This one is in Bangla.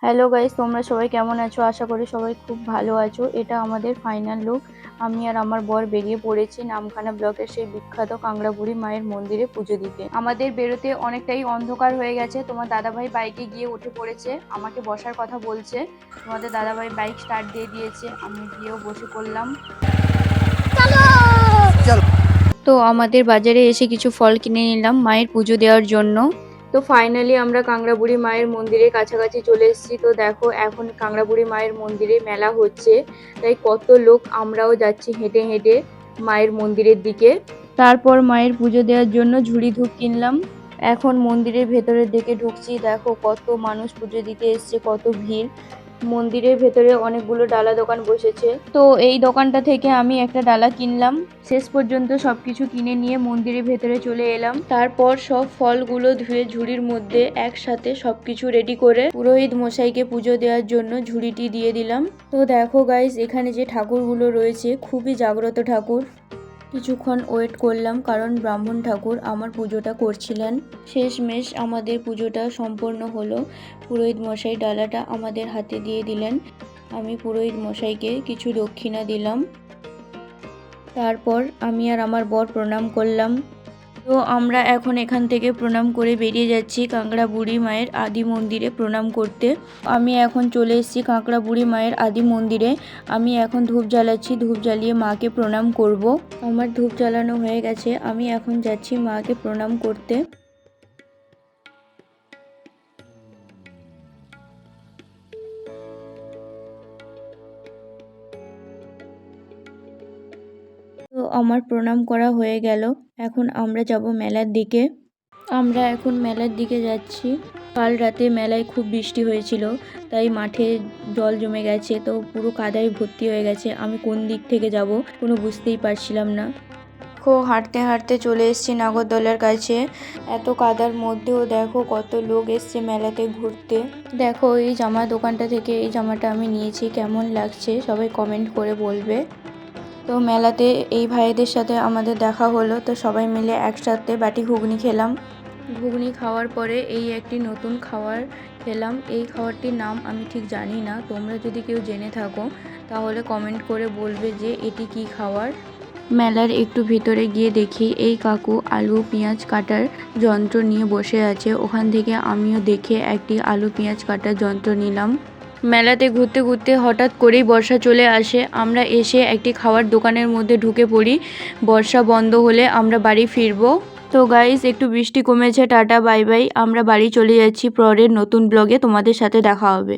হ্যালো গাইস, তোমরা সবাই কেমন আছো? আশা করি সবাই খুব ভালো আছো। এটা আমাদের ফাইনাল লুক। আমি আর আমার বর বেরিয়ে পড়েছি নামখানা ব্লকের সেই বিখ্যাত কাংড়াবুড়ি মায়ের মন্দিরে পুজো দিতে। আমাদের বেরোতে অনেকটাই অন্ধকার হয়ে গেছে। তোমার দাদাভাই বাইকে গিয়ে উঠে পড়েছে, আমাকে বসার কথা বলছে। তোমাদের দাদাভাই বাইক স্টার্ট দিয়ে দিয়েছে, আমি গিয়েও বসে পড়লাম। তো আমাদের বাজারে এসে কিছু ফল কিনে নিলাম মায়ের পুজো দেওয়ার জন্য। তো ফাইনালি আমরা কাংড়াবুড়ি মায়ের মন্দিরের কাছাকাছি চলে এসেছি। তো দেখো, এখন কাংড়াবুড়ি মায়ের মন্দিরে মেলা হচ্ছে, তাই কত লোক, আমরাও যাচ্ছি হেঁটে হেঁটে মায়ের মন্দিরের দিকে। তারপর মায়ের পুজো দেওয়ার জন্য ঝুড়ি ধূপ কিনলাম। এখন মন্দিরের ভেতরের দিকে ঢুকছি। দেখো কত মানুষ পুজো দিতে এসছে, কত ভিড়। মন্দিরের ভেতরে অনেকগুলো ডালা দোকান বসেছে। তো এই দোকানটা থেকে আমি একটা ডালা কিনলাম। শেষ পর্যন্ত সবকিছু কিনে নিয়ে মন্দিরের ভেতরে চলে এলাম। তারপর সব ফলগুলো ধুয়ে ঝুড়ির মধ্যে একসাথে সবকিছু রেডি করে পুরোহিত মশাইকে পুজো দেওয়ার জন্য ঝুড়িটি দিয়ে দিলাম। তো দেখো গাইস, এখানে যে ঠাকুরগুলো রয়েছে খুবই জাগ্রত ঠাকুর। কিছুক্ষণ ওয়েট করলাম, কারণ ব্রাহ্মণ ঠাকুর আমার পুজোটা করছিলেন। শেষমেশ আমাদের পুজোটা সম্পন্ন হলো। পুরোহিত মশাই ডালাটা আমাদের হাতে দিয়ে দিলেন। আমি পুরোহিত মশাইকে কিছু দক্ষিণা দিলাম। তারপর আমি আর আমার বর প্রণাম করলাম। তো আমরা এখন এখান থেকে প্রণাম করে বেরিয়ে যাচ্ছি কাংড়াবুড়ি মায়ের আদি মন্দিরে প্রণাম করতে। আমি এখন চলে এসেছি কাংড়াবুড়ি মায়ের আদি মন্দিরে। আমি এখন ধূপ জ্বালাচ্ছি, ধূপ জ্বালিয়ে মাকে প্রণাম করব। আমার ধূপ জ্বালানো হয়ে গেছে, আমি এখন যাচ্ছি মাকে প্রণাম করতে। তো আমার প্রণাম করা হয়ে গেল। এখন আমরা যাব মেলার দিকে। আমরা এখন মেলার দিকে যাচ্ছি। কাল রাতে মেলায় খুব বৃষ্টি হয়েছিল, তাই মাঠে জল জমে গেছে, তো পুরো কাদায় ভর্তি হয়ে গেছে। আমি কোন দিক থেকে যাব কোনো বুঝতেই পারছিলাম না। হাঁটতে হাঁটতে চলে এসেছি নাগরদোলার কাছে। এত কাদার মধ্যেও দেখো কত লোক এসছে মেলাতে ঘুরতে। দেখো এই জামা দোকানটা থেকে এই জামাটা আমি নিয়েছি, কেমন লাগছে সবাই কমেন্ট করে বলবে। তো মেলাতে এই ভাইদের সাথে আমাদের দেখা হলো, তো সবাই মিলে একসাথে বাটি ঘুগনি খেলাম। ঘুগনি খাওয়ার পরে এই একটি নতুন খাবার খেলাম। এই খাবারটির নাম আমি ঠিক জানি না, তোমরা যদি কেউ জেনে থাকো তাহলে কমেন্ট করে বলবে যে এটি কি খাবার। মেলার একটু ভিতরে গিয়ে দেখি এই কাকু আলু পেঁয়াজ কাটার যন্ত্র নিয়ে বসে আছে। ওখান থেকে আমিও দেখে একটি আলু পেঁয়াজ কাটার যন্ত্র নিলাম। মেলাতে ঘুরতে ঘুরতে হঠাৎ করেই বর্ষা চলে আসে। আমরা এসে একটি খাওয়ার দোকানের মধ্যে ঢুকে পড়ি। বর্ষা বন্ধ হলে আমরা বাড়ি ফিরবো। তো গাইস, একটু বৃষ্টি কমেছে, টাটা বাই বাই। আমরা বাড়ি চলে যাচ্ছি। পরের নতুন ব্লগে তোমাদের সাথে দেখা হবে।